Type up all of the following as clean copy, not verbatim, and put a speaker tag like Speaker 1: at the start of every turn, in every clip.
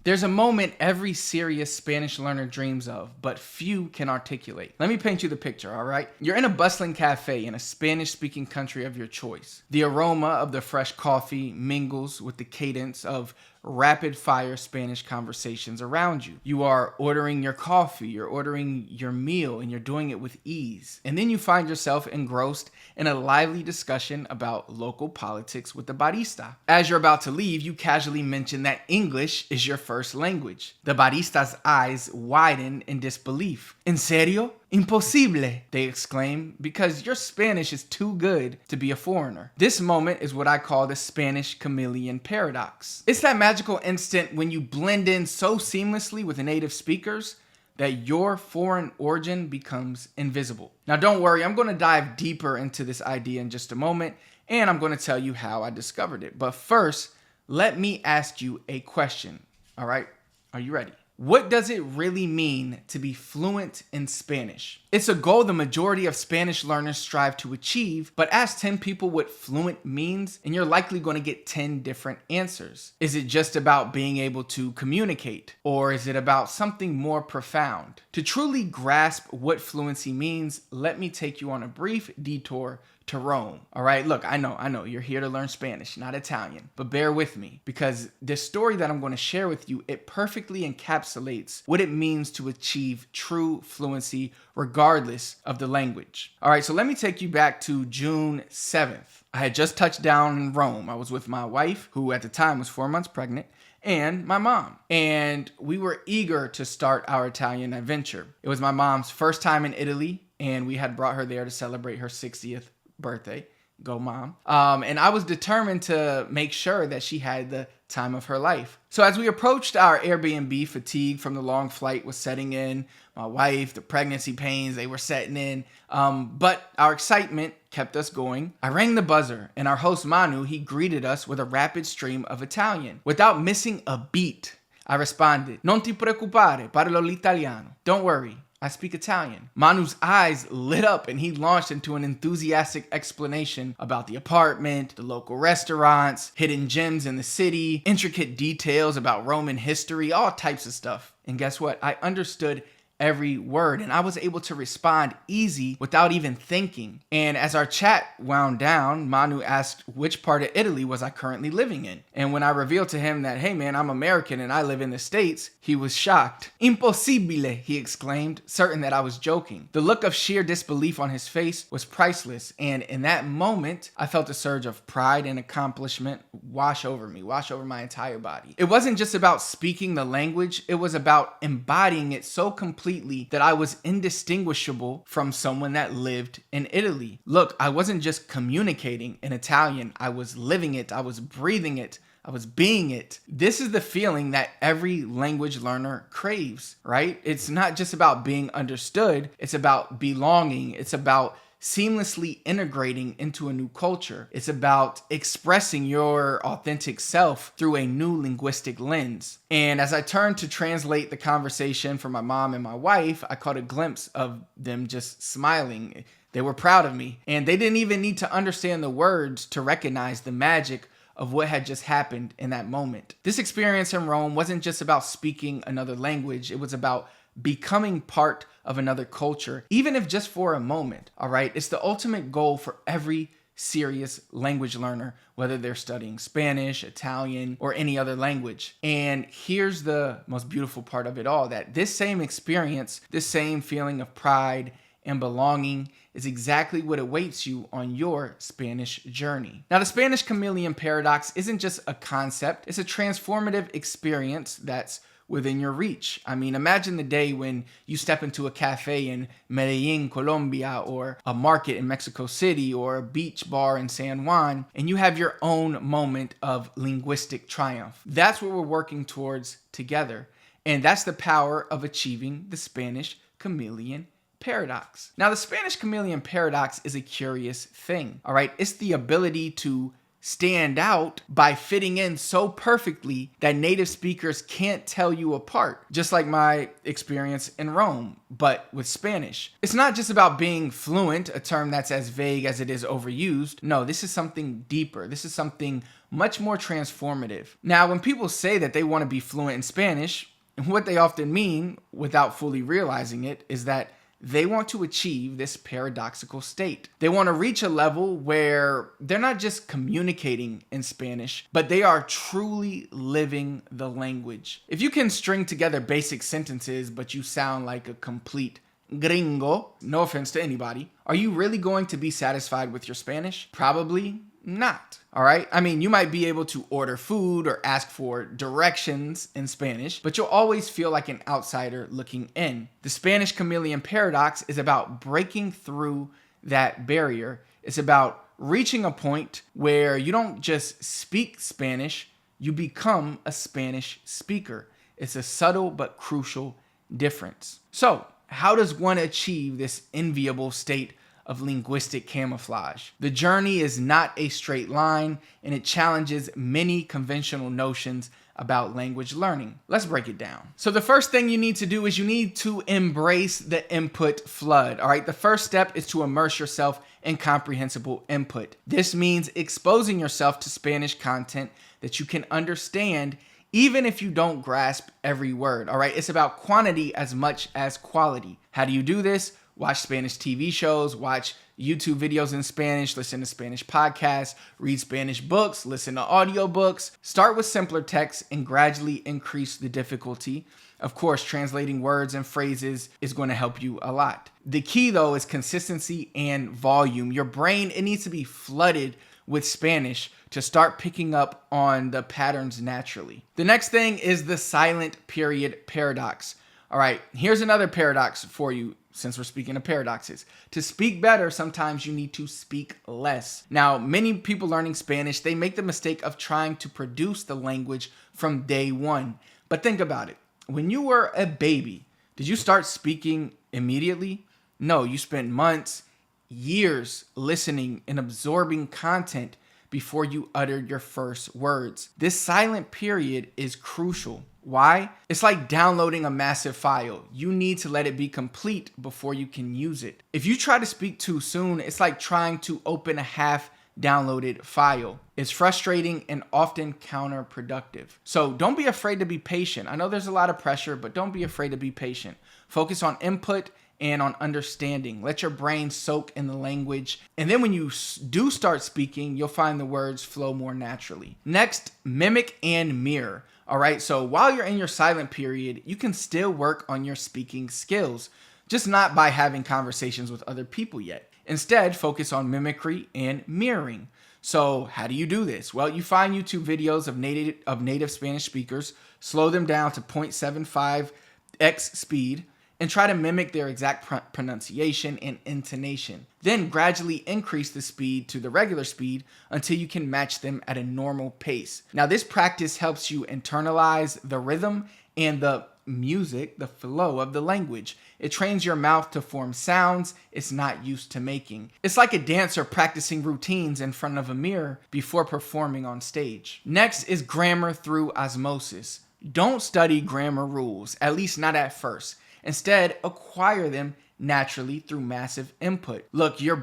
Speaker 1: There's a moment every serious Spanish learner dreams of, but few can articulate. Let me paint you the picture, all right? You're in a bustling cafe in a Spanish-speaking country of your choice. The aroma of the fresh coffee mingles with the cadence of rapid-fire Spanish conversations around you. You are ordering your coffee, you're ordering your meal, and you're doing it with ease. And then you find yourself engrossed in a lively discussion about local politics with the barista. As you're about to leave, you casually mention that English is your first language. The barista's eyes widen in disbelief. ¿En serio? Imposible, they exclaim, because your Spanish is too good to be a foreigner. This moment is what I call the Spanish Chameleon paradox. It's that magical instant when you blend in so seamlessly with native speakers that your foreign origin becomes invisible. Now don't worry, I'm going to dive deeper into this idea in just a moment, and I'm going to tell you how I discovered it. But first, let me ask you a question. All right, are you ready? What does it really mean to be fluent in Spanish? It's a goal the majority of Spanish learners strive to achieve, but ask 10 people what fluent means, and you're likely going to get 10 different answers. Is it just about being able to communicate, or is it about something more profound? To truly grasp what fluency means, let me take you on a brief detour to Rome. All right, look, I know, you're here to learn Spanish, not Italian, but bear with me because this story that I'm going to share with you, it perfectly encapsulates what it means to achieve true fluency regardless of the language. All right, so let me take you back to June 7th. I had just touched down in Rome. I was with my wife, who at the time was 4 months pregnant, and my mom. And we were eager to start our Italian adventure. It was my mom's first time in Italy, and we had brought her there to celebrate her 60th birthday. Go mom. And I was determined to make sure that she had the time of her life. So as we approached our Airbnb, fatigue from the long flight was setting in. My wife, the pregnancy pains, they were setting in. But our excitement kept us going. I rang the buzzer, and our host Manu, he greeted us with a rapid stream of Italian. Without missing a beat, I responded, "Non ti preoccupare, parlo l'italiano." Don't worry, I speak Italian. Manu's eyes lit up and he launched into an enthusiastic explanation about the apartment, the local restaurants, hidden gems in the city, intricate details about Roman history, all types of stuff. And guess what? I understood every word and I was able to respond easy without even thinking. And as our chat wound down, Manu asked which part of Italy was I currently living in. And when I revealed to him that, hey man, I'm American and I live in the States, he was shocked. "Impossibile," he exclaimed, certain that I was joking. The look of sheer disbelief on his face was priceless. And in that moment, I felt a surge of pride and accomplishment wash over my entire body. It wasn't just about speaking the language, it was about embodying it so completely that I was indistinguishable from someone that lived in Italy. Look, I wasn't just communicating in Italian, I was living it, I was breathing it, I was being it. This is the feeling that every language learner craves, right? It's not just about being understood, it's about belonging, it's about seamlessly integrating into a new culture. It's about expressing your authentic self through a new linguistic lens. And as I turned to translate the conversation for my mom and my wife, I caught a glimpse of them just smiling. They were proud of me, and they didn't even need to understand the words to recognize the magic of what had just happened in that moment. This experience in Rome wasn't just about speaking another language, it was about becoming part of another culture, even if just for a moment, all right? It's the ultimate goal for every serious language learner, whether they're studying Spanish, Italian, or any other language. And here's the most beautiful part of it all, that this same experience, this same feeling of pride and belonging is exactly what awaits you on your Spanish journey. Now, the Spanish Chameleon paradox isn't just a concept, it's a transformative experience that's within your reach. I mean, imagine the day when you step into a cafe in Medellin, Colombia, or a market in Mexico City, or a beach bar in San Juan, and you have your own moment of linguistic triumph. That's what we're working towards together. And that's the power of achieving the Spanish Chameleon paradox. Now, the Spanish Chameleon paradox is a curious thing, all right? It's the ability to stand out by fitting in so perfectly that native speakers can't tell you apart, just like my experience in Rome, but with Spanish. It's not just about being fluent, a term that's as vague as it is overused. No, this is something deeper. This is something much more transformative. Now, when people say that they want to be fluent in Spanish, what they often mean, without fully realizing it, is that they want to achieve this paradoxical state. They want to reach a level where they're not just communicating in Spanish, but they are truly living the language. If you can string together basic sentences, but you sound like a complete gringo, no offense to anybody, are you really going to be satisfied with your Spanish? Probably not. All right. I mean, you might be able to order food or ask for directions in Spanish, but you'll always feel like an outsider looking in. The Spanish chameleon paradox is about breaking through that barrier. It's about reaching a point where you don't just speak Spanish, you become a Spanish speaker. It's a subtle but crucial difference. So, how does one achieve this enviable state of linguistic camouflage? The journey is not a straight line, and it challenges many conventional notions about language learning. Let's break it down. So the first thing you need to do is you need to embrace the input flood. All right, the first step is to immerse yourself in comprehensible input. This means exposing yourself to Spanish content that you can understand even if you don't grasp every word. All right, it's about quantity as much as quality. How do you do this? Watch Spanish TV shows, watch YouTube videos in Spanish, listen to Spanish podcasts, read Spanish books, listen to audiobooks. Start with simpler texts and gradually increase the difficulty. Of course, translating words and phrases is going to help you a lot. The key, though, is consistency and volume. Your brain, it needs to be flooded with Spanish to start picking up on the patterns naturally. The next thing is the silent period paradox. All right, here's another paradox for you. Since we're speaking of paradoxes, to speak better, sometimes you need to speak less. Now, many people learning Spanish, they make the mistake of trying to produce the language from day one. But think about it. When you were a baby, did you start speaking immediately? No, you spent months, years listening and absorbing content before you uttered your first words. This silent period is crucial. Why? It's like downloading a massive file. You need to let it be complete before you can use it. If you try to speak too soon, it's like trying to open a half downloaded file. It's frustrating and often counterproductive. So don't be afraid to be patient. I know there's a lot of pressure, but don't be afraid to be patient. Focus on input and on understanding. Let your brain soak in the language. And then when you do start speaking, you'll find the words flow more naturally. Next, mimic and mirror. All right, so while you're in your silent period, you can still work on your speaking skills, just not by having conversations with other people yet. Instead, focus on mimicry and mirroring. So how do you do this? Well, you find YouTube videos of native Spanish speakers, slow them down to 0.75x speed, and try to mimic their exact pronunciation and intonation. Then gradually increase the speed to the regular speed until you can match them at a normal pace. Now, this practice helps you internalize the rhythm and the music, the flow of the language. It trains your mouth to form sounds it's not used to making. It's like a dancer practicing routines in front of a mirror before performing on stage. Next is grammar through osmosis. Don't study grammar rules, at least not at first. Instead, acquire them naturally through massive input. Look, our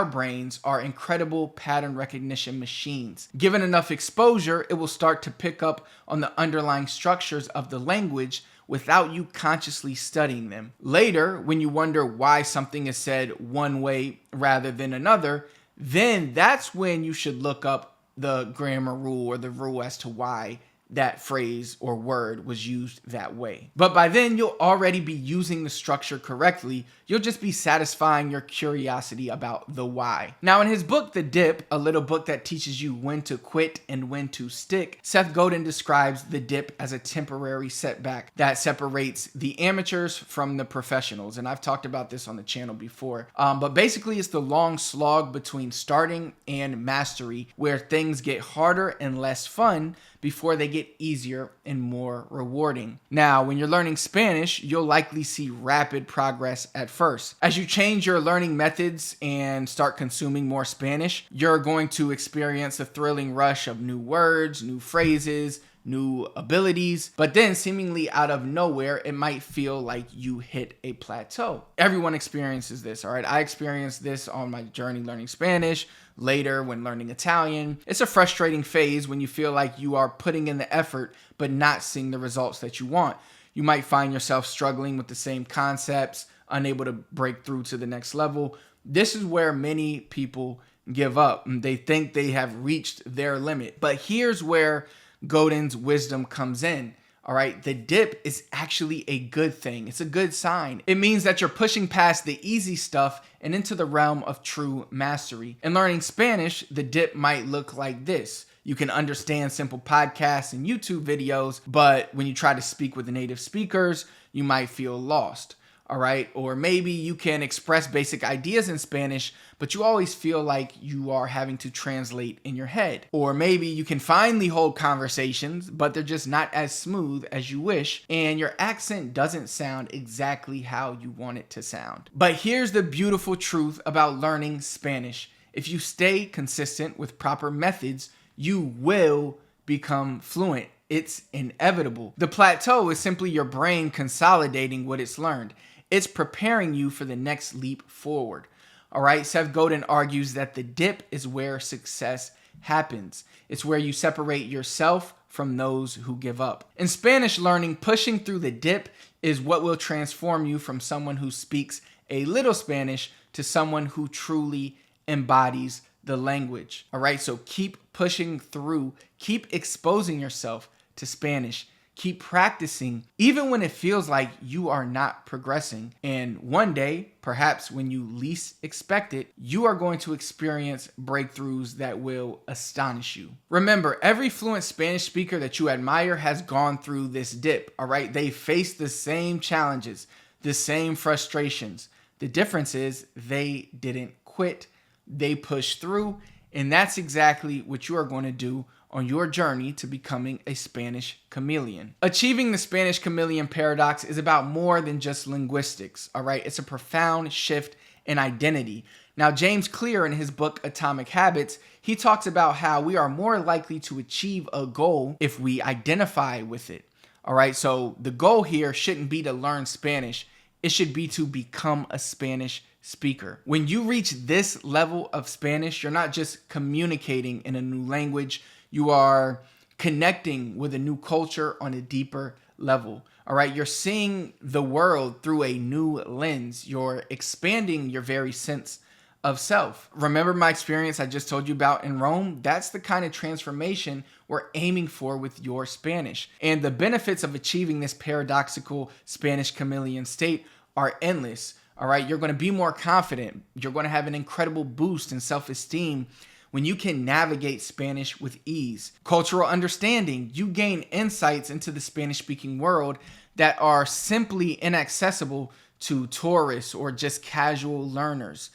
Speaker 1: brains are incredible pattern recognition machines. Given enough exposure, it will start to pick up on the underlying structures of the language without you consciously studying them. Later, when you wonder why something is said one way rather than another, then that's when you should look up the grammar rule or the rule as to why that phrase or word was used that way. But by then, you'll already be using the structure correctly. You'll just be satisfying your curiosity about the why. Now, in his book, The Dip, a little book that teaches you when to quit and when to stick, Seth Godin describes the dip as a temporary setback that separates the amateurs from the professionals. And I've talked about this on the channel before. But basically, it's the long slog between starting and mastery where things get harder and less fun before they get easier and more rewarding. Now, when you're learning Spanish, you'll likely see rapid progress at first. As you change your learning methods and start consuming more Spanish, you're going to experience a thrilling rush of new words, new phrases, new abilities, but then seemingly out of nowhere, it might feel like you hit a plateau. Everyone experiences this, all right? I experienced this on my journey learning Spanish, later when learning Italian. It's a frustrating phase when you feel like you are putting in the effort but not seeing the results that you want. You might find yourself struggling with the same concepts, unable to break through to the next level. This is where many people give up. They think they have reached their limit. But here's where Godin's wisdom comes in. All right, the dip is actually a good thing. It's a good sign. It means that you're pushing past the easy stuff and into the realm of true mastery. In learning Spanish, the dip might look like this. You can understand simple podcasts and YouTube videos, but when you try to speak with the native speakers, you might feel lost. All right. Or maybe you can express basic ideas in Spanish, but you always feel like you are having to translate in your head. Or maybe you can finally hold conversations, but they're just not as smooth as you wish, and your accent doesn't sound exactly how you want it to sound. But here's the beautiful truth about learning Spanish. If you stay consistent with proper methods, you will become fluent. It's inevitable. The plateau is simply your brain consolidating what it's learned. It's preparing you for the next leap forward. All right. Seth Godin argues that the dip is where success happens. It's where you separate yourself from those who give up. In Spanish learning, pushing through the dip is what will transform you from someone who speaks a little Spanish to someone who truly embodies the language. All right. So keep pushing through, keep exposing yourself to Spanish. Keep practicing, even when it feels like you are not progressing. And one day, perhaps when you least expect it, you are going to experience breakthroughs that will astonish you. Remember, every fluent Spanish speaker that you admire has gone through this dip, all right? They face the same challenges, the same frustrations. The difference is they didn't quit, they pushed through, and that's exactly what you are going to do on your journey to becoming a Spanish chameleon. Achieving the Spanish chameleon paradox is about more than just linguistics, all right? It's a profound shift in identity. Now, James Clear, in his book Atomic Habits, he talks about how we are more likely to achieve a goal if we identify with it, all right? So the goal here shouldn't be to learn Spanish. It should be to become a Spanish speaker. When you reach this level of Spanish, you're not just communicating in a new language, you are connecting with a new culture on a deeper level. All right. You're seeing the world through a new lens. You're expanding your very sense of self. Remember my experience I just told you about in Rome? That's the kind of transformation we're aiming for with your Spanish. And the benefits of achieving this paradoxical Spanish chameleon state are endless. All right. You're going to be more confident. You're going to have an incredible boost in self-esteem when you can navigate Spanish with ease. Cultural understanding, you gain insights into the Spanish-speaking world that are simply inaccessible to tourists or just casual learners.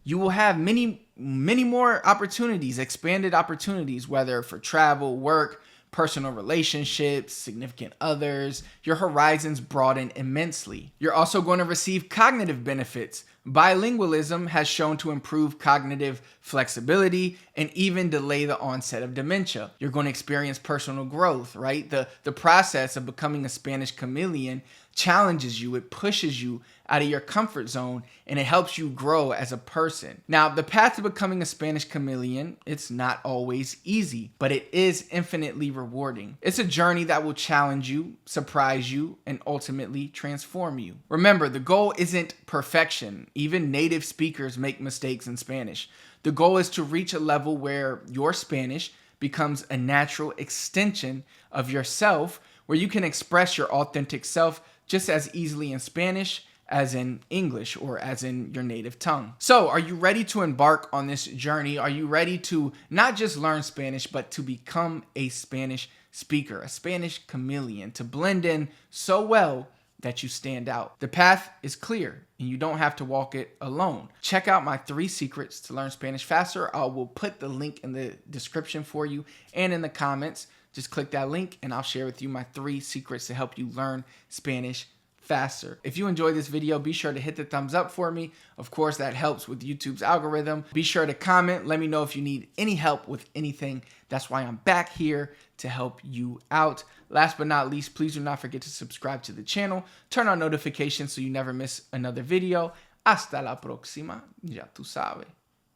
Speaker 1: You will have many more opportunities, expanded opportunities, whether for travel, work, personal relationships, significant others. Your horizons broaden immensely. You're also going to receive cognitive benefits. Bilingualism has shown to improve cognitive flexibility and even delay the onset of dementia. You're going to experience personal growth, right? The process of becoming a Spanish chameleon challenges you, it pushes you out of your comfort zone, and it helps you grow as a person. Now, the path to becoming a Spanish chameleon, it's not always easy, but it is infinitely rewarding. It's a journey that will challenge you, surprise you, and ultimately transform you. Remember, the goal isn't perfection. Even native speakers make mistakes in Spanish. The goal is to reach a level where your Spanish becomes a natural extension of yourself, where you can express your authentic self just as easily in Spanish as in English or as in your native tongue. So, are you ready to embark on this journey? Are you ready to not just learn Spanish, but to become a Spanish speaker, a Spanish chameleon, to blend in so well that you stand out? The path is clear, and you don't have to walk it alone. Check out my 3 secrets to learn Spanish faster. I will put the link in the description for you and in the comments. Just click that link and I'll share with you my 3 secrets to help you learn Spanish faster. If you enjoyed this video, be sure to hit the thumbs up for me. Of course, that helps with YouTube's algorithm. Be sure to comment. Let me know if you need any help with anything. That's why I'm back here to help you out. Last but not least, please do not forget to subscribe to the channel. Turn on notifications so you never miss another video. Hasta la próxima. Ya tú sabes.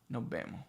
Speaker 1: Nos vemos.